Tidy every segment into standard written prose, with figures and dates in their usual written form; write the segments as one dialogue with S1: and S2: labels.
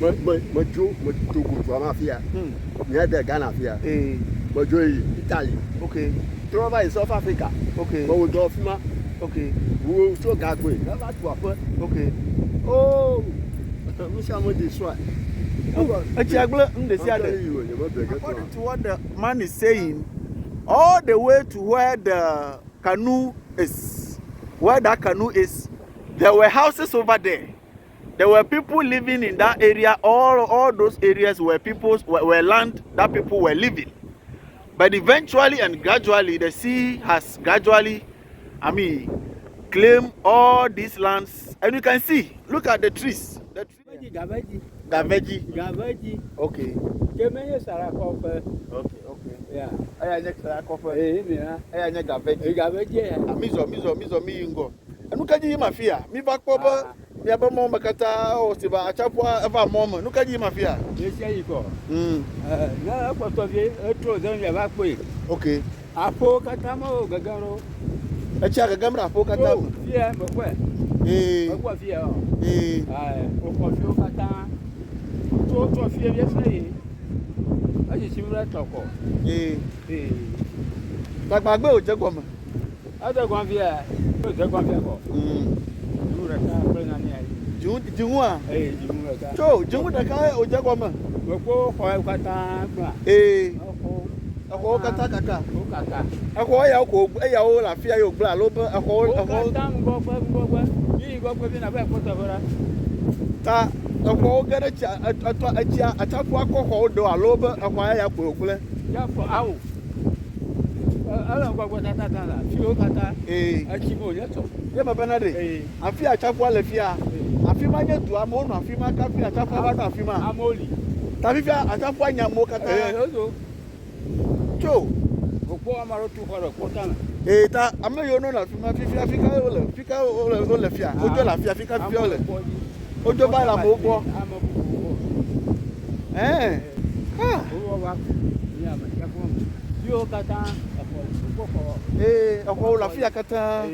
S1: mo Togo to mafia. Near the Ghana here. Mo Italy.
S2: Okay.
S1: Trova in South Africa.
S2: Okay.
S1: Mo do fima.
S2: Okay.
S1: Wo so gagwe. Never to apart.
S2: Okay.
S1: Oh. We shall not destroy.
S2: According to what the man is saying, all the way to where the canoe is, there were houses over there. There were people living in that area. All those areas were land that people were living. But eventually and gradually, the sea has gradually, claimed all these lands. And you can see, look at the trees. The trees. Gaveji. Okay. Okay. Yeah. I next Gaveji. Mizo. And look at you, mafia. Me back papa. Me aba mama kata o siba achapwa eva mama. Look at you, mafia.
S1: Yes, you go. Na kwa tovie etro zan ya ba pe.
S2: Okay.
S1: Apo kata mo gagaro.
S2: Echa gagamra apo kata mo.
S1: Yeah, mo kwa. Mo fie o. O ko fie kata. To fie ye sai. Aji simra toko.
S2: Tagbagbe o je goma.
S1: Ada gwan fie. O je gwan fie ko.
S2: Jungwa.
S1: Jungwa.
S2: Cho, jungwa da kai o je goma.
S1: Ko ko kata gba.
S2: Ako kata kaka.
S1: O kaka.
S2: Ako ya o la fia yo gba lo ba ako
S1: kata ngbo. Yi go bi na ba ko tabara.
S2: Ta ako gere cha ataku akoko do alo ba ako ya ko okule.
S1: Ya fo awo. Ala ngwa tata la. Fi o kata. Achimo yeto.
S2: Ye ma benade. Afi ataku ale fia. Afi ma nye du amo no afi ma ka fi ataku ba na afi ma.
S1: Amoli.
S2: Ta fi fia ataku anya mo kata.
S1: Ozo. Cho. Opo amaro tu horo kotana.
S2: Ta ameyo no na afi ma fi fika ole fia. Ojo la fia fika fi ole. Ojo ba la mo bo.
S1: Owo wa. Ya ma ya ko. Yo kata.
S2: Ako la fia kata.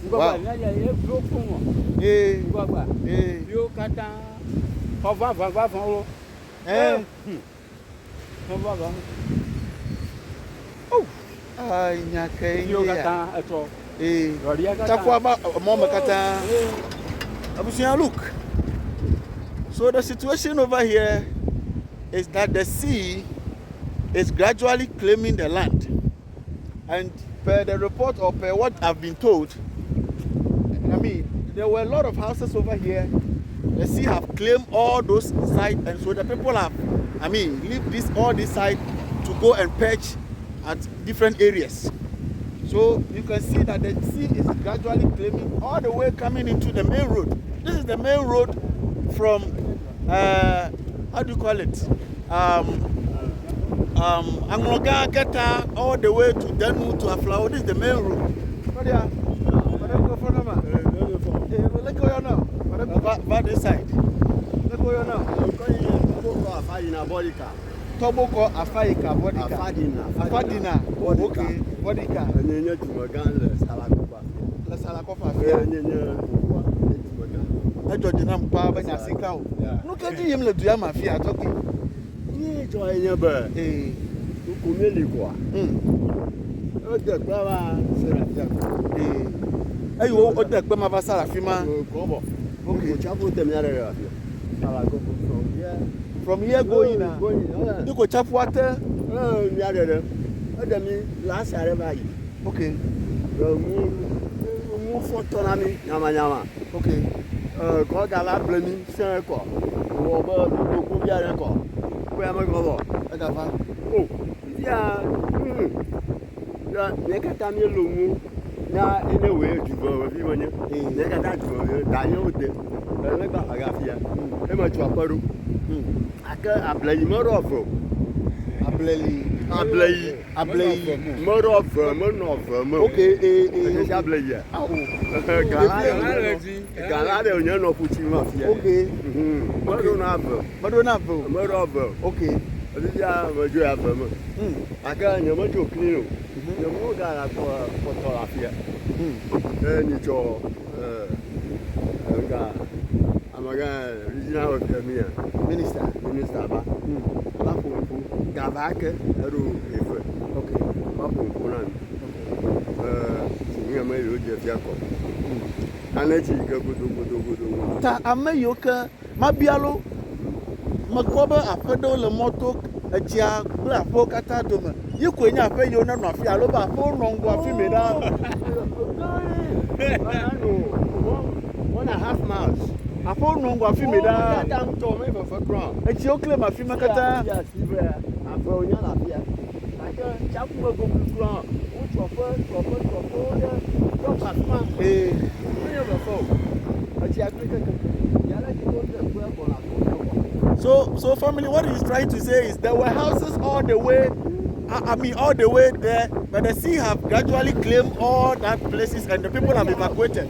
S1: Ngwa na ya e bloku mo. Ngwa. Yo kata. Va o. Ngwa.
S2: Oh. Ai nyake
S1: yo kata eto.
S2: Takwa ba mo kata. Abusia, look. So the situation over here is that the sea is gradually claiming the land. And per the report or per what I've been told, there were a lot of houses over here. The sea have claimed all those sites, and so the people have, leave all this side to go and perch at different areas. So you can see that the sea is gradually claiming all the way coming into the main road. This is the main road from, how do you call it? Angloga Geta all the way to Danu to Aflao. This is the main road. What are let's go now. But this side. Let's go now. Toboko Afaika Bodika. Afadina. Okay. Bodika. La Salakofa. I don't know Papa Nasika. Look at him, let do mafia talking.
S1: Ni jo eyan ba. Ko mele kwa. O de pa wa Serafia.
S2: Ayo o de pe ma ba Serafima.
S1: Ko bo.
S2: Okay.
S1: Chapo tem ya re.
S2: From here going na. You go chap water.
S1: Ya re. O de mi la sare ba yi.
S2: Okay.
S1: Mu foto na mi nyama.
S2: Okay.
S1: Ko ga la blemi se ko. Wo ba ko bi are ko. Ko ya ma ko bo.
S2: E ga fa.
S1: Oh. Ya. Ya ne ka ta mi lo mu. Na ene we jubo bi wonye. Ne ka ta jubo da ni o de. Le gba aga fia. E ma ju aparo. Aka ablai mo rofo. Ablai mo rofo mo no fo mo.
S2: Okay,
S1: E ja ablai ya. Galare onye no fuchi ma fia.
S2: Okay.
S1: Mo do na avo. Mo rofo.
S2: Okay.
S1: Ya mo ju avo mo. Aka nyo mo ju kini o. Nyo mo ga la ko to la fia. Ni jo nga amaga original of Premier.
S2: Minister.
S1: Minister ba. Ba pompo. Gavake ero efe.
S2: Okay.
S1: Ba pompo na. Ni ama yo je fiako. Anachi ga godo.
S2: Ta ameyoka mabialo makoba afedo le moto ejia bla fo kata dome. Yiko nya afe yo na no afi alo ba fo nongo afi me da.
S1: 1.5 miles.
S2: Afo nongo afi me da.
S1: That to me for ground.
S2: Eji o claim afi makata.
S1: Yes, afro nya la fia. Like chapu go ground. Wo chofo ya. Yo pasma.
S2: So family, what he's trying to say is there were houses all the way, all the way there, but the sea have gradually claimed all that places and the people have evacuated.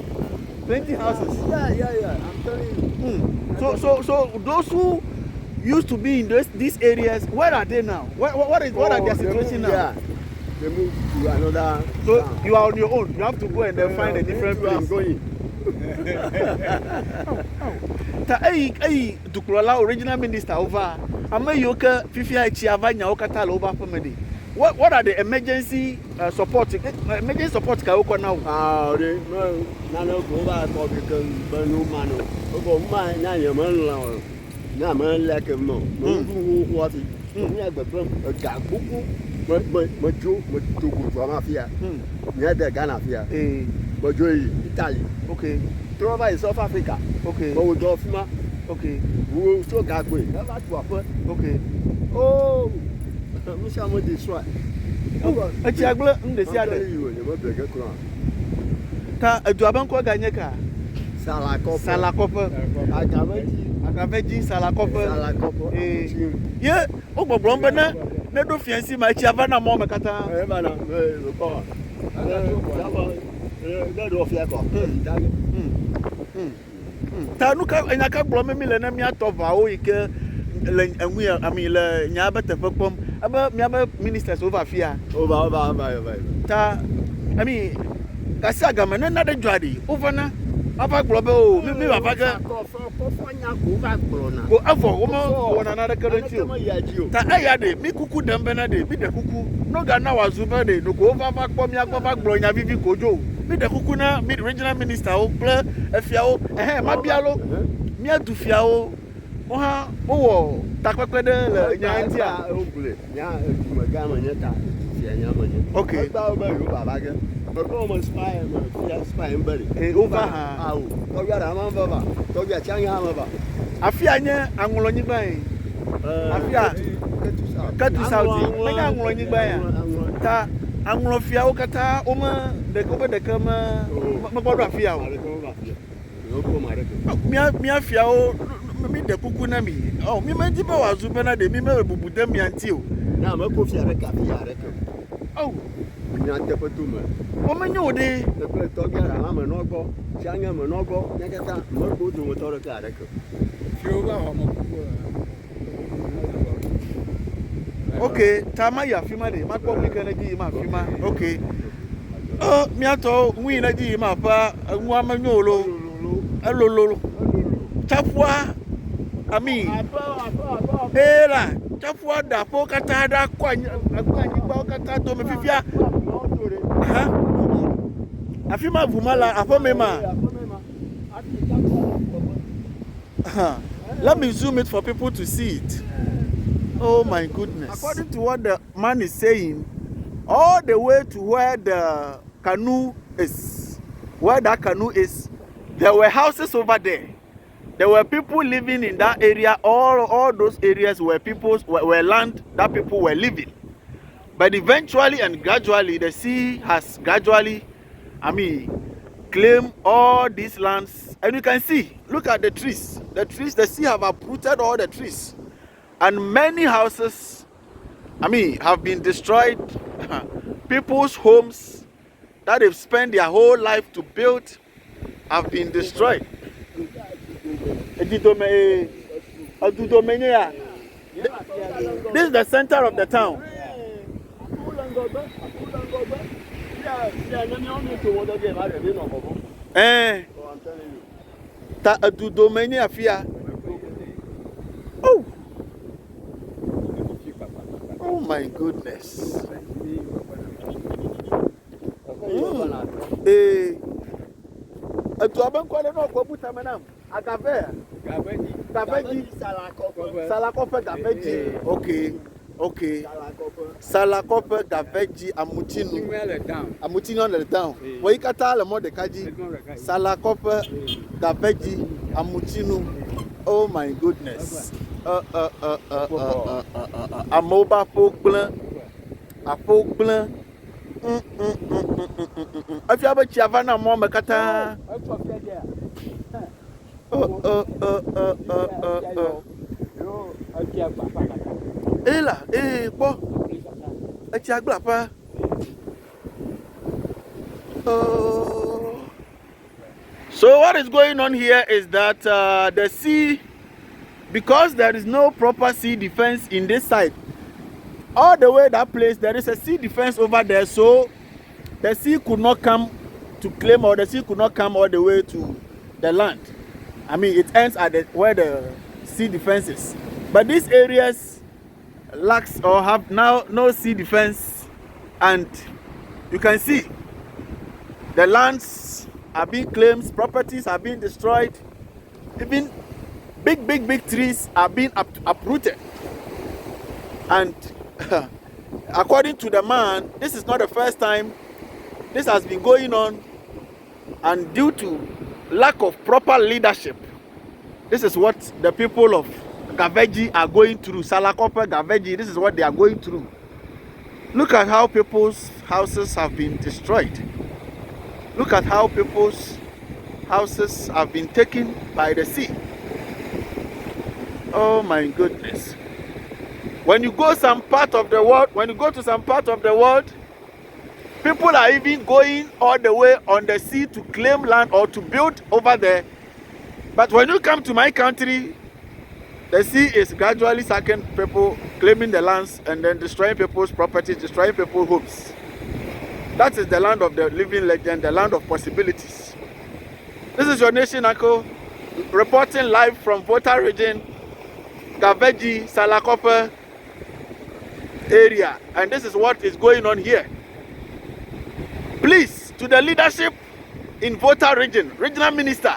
S2: 20 houses.
S1: Yeah. I'm telling you.
S2: So those who used to be in these areas, where are they now? What are their situation now?
S1: Yeah. They move to another.
S2: So
S1: town.
S2: you are on your own. You have to go and then find a different place.
S1: I'm going.
S2: Ta Dukulola original minister over. Amayoka Fifia Chiavanya Okata over family. What are the emergency support ka oko now?
S1: They no go back because no man. Go man na your man la. Na man like a mo. What? Me agba ga buku. Mo jo mo to go to Mafia. Me the Ghana Fia. Mo jo Italy.
S2: Okay.
S1: Trova in South Africa.
S2: Okay.
S1: Mo do Fima.
S2: Okay.
S1: Wo so gagwe. Never to afford.
S2: Okay.
S1: Oh. We shall not destroy.
S2: Achiagble ndesi ade. Ta aduabanko ganyeka. Salakope. Agaveji salakope. Ye ogbogbo mbe na do fiansi ma chiava na mo mekata. Ta nuka enyaka gbo me le na mi atova o ike le enwu ami le nya betefe pom aba mi aba ministers over fear
S1: Over.
S2: ta I mean kasi agama na de dwade over na aba gbo o mi baba ga go afọ o na na de currency ta aya de mi kuku dembe na de bi de kuku no ga na wazu be de no go over ba pom ya gbo nya bibi kojo mi de kuku na mi regional minister o ple afia o ma bialo mi adufia o oha owo takpekpe de le nyanti a
S1: ogule nya edumaga manyeta fia nya manye
S2: okay
S1: ba o ba yo baba ge ko mo spy mbere
S2: over ha
S1: awu to ya ra ma baba to ya chanya ma ba
S2: afia nye anwulo nyigba yin afia katu saudi mega anwulo nyigba ya ta anwulo fia o kata o ma de ko be de kama ma bodo afia o mi afia o mi de kuku na mi mi ma jiba wazu be na de mi ma bubu de mi anti o
S1: na ma ko fia reka mi ante petuma
S2: o ma nyo de
S1: de ko to ga ra ma no go chanya ma no go nya kata mo ko du mo to reka reka
S3: fio ba ho mo
S2: okay tama ya fima de ma ko mi kana ji ma fima okay mi ato nwi na ji ma pa nwa ma nyolo alolo chafua ami era chafua da po kata da kwa ba kata to me fifia ha afima vumala afomema let me zoom it for people to see it. Oh my goodness. According to what the man is saying, all the way to where the canoe is, there were houses over there. There were people living in that area. All those areas were land that people were living. But eventually and gradually, the sea has gradually, claimed all these lands. And you can see, look at the trees. The sea have uprooted all the trees. And many houses, have been destroyed. People's homes that they've spent their whole life to build have been destroyed. This is the center of the town. Oh. Oh my goodness. Eh. Atu abankwale no kwabuta manam. Agave. Gaveji. Salakope gaveji. Okay. Salakope gaveji amutinu. Amutinu on the down. We kata le mo de kaji. Salakope gaveji amutinu. Oh my goodness. Amoba pokplan. A pokplan. If you have a chiavana more makata. Ela, bo. A chiaglapa. So what is going on here is that the sea, because there is no proper sea defense in this side, all the way that place there is a sea defense over there, so the sea could not come to claim, or the sea could not come all the way to the land. I mean, it ends at where the sea defense is. But these areas lacks or have now no sea defense, and you can see the lands are being claimed, properties are being destroyed, even big trees are being uprooted. And according to the man, this is not the first time this has been going on, and due to lack of proper leadership, this is what the people of Gaveji are going through. Salakope Gaveji, this is what they are going through. Look at how people's houses have been destroyed. Look at how people's houses have been taken by the sea. Oh my goodness. When you go to some part of the world, people are even going all the way on the sea to claim land or to build over there. But when you come to my country, the sea is gradually sacking people, claiming the lands, and then destroying people's properties, destroying people's homes. That is the land of the living legend, the land of possibilities. This is your nation, Uncle, reporting live from Volta region, Gaveji, Salakope area, and this is what is going on here. Please, to the leadership in Volta region, regional minister,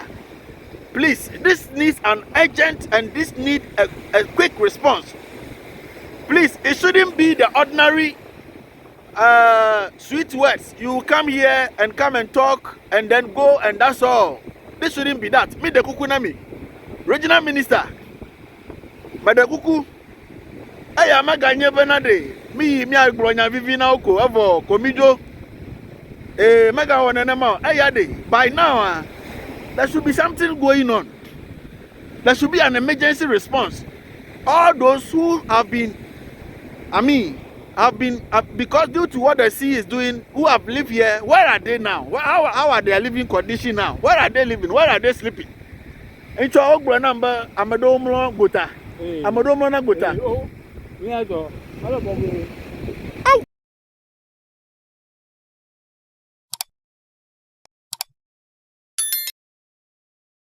S2: please, this needs an urgent and this needs a quick response. Please, it shouldn't be the ordinary sweet words. You come here and come and talk and then go and that's all. This shouldn't be that. Me the kukunami, regional minister, Madakuku. I am a Ganya Benade. Me agronya vivina oko evo komijo. Mega one anema. By now, there should be something going on. There should be an emergency response. All those who have been, because due to what the sea is doing, who have lived here, where are they now? How are their living condition now? Where are they living? Where are they sleeping? In Chogro number, Amadomlo Guta. Amadomona Guta.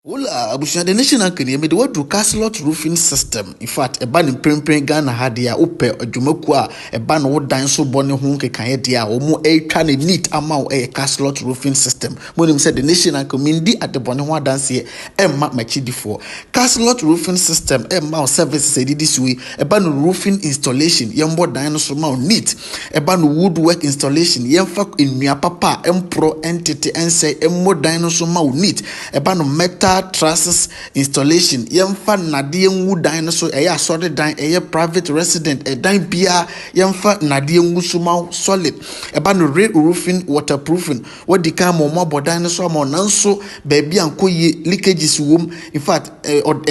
S4: Wula abusha the national kene me de wadu castlot roofing system. In fact, a ban in prempren Ghana had ya upe adwumaku a ban wo dan so bone ho kekan dia wo mo twa na neat ama wo castlot roofing system. Monim said the national community at the bone ho dance e ma machidifo. Castlot roofing system ma services e this way a ban roofing installation yembo dan so ma neat a ban woodwork installation yemfa nnua papa empro entity ense emmo dan so ma neat a ban metal trusses installation yemfa nade nwu dan so asore dan private resident dan bia yemfa nade nwu so ma solid eba no roofing waterproofing what the kind mo bodan so ma nanso baby ankoye leakages wom in fact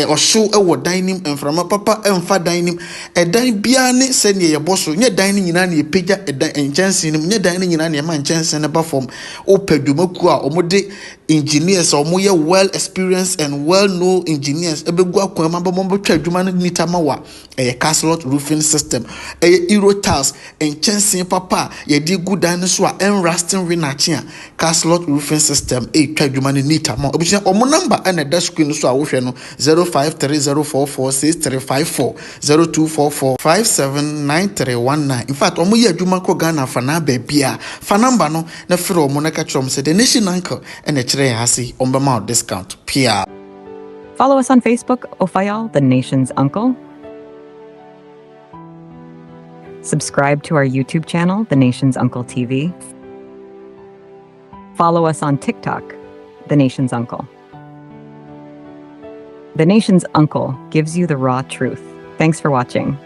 S4: osho dan nim enframa papa emfa dan nim dan bia ne se ne yeboso nye dan nyina ne pagya dan enchansen nim nye dan nyina ne ma enchansen ne ba form opedumaku a omode engineers or more well experienced and well known engineers ebegu akwan ma bombo twa adwuma no nita ma wa Castlot roofing system Euro tiles enchansen papa ye di good dan so a enrusting renachi a Castlot roofing system twa adwuma no nita ma obusia omo number and the screen so a wo hwe no 0530446354 0244579319. In fact omo ye adwuma ko Ghana fa na ba bia fa number no na frɛ omo na ka trom say the nation uncle and a chere hasi ombema discount PR.
S5: Follow us on Facebook, Ofayal, the nation's uncle. Subscribe to our YouTube channel, The Nation's Uncle TV. Follow us on TikTok, The Nation's Uncle. The Nation's Uncle gives you the raw truth. Thanks for watching.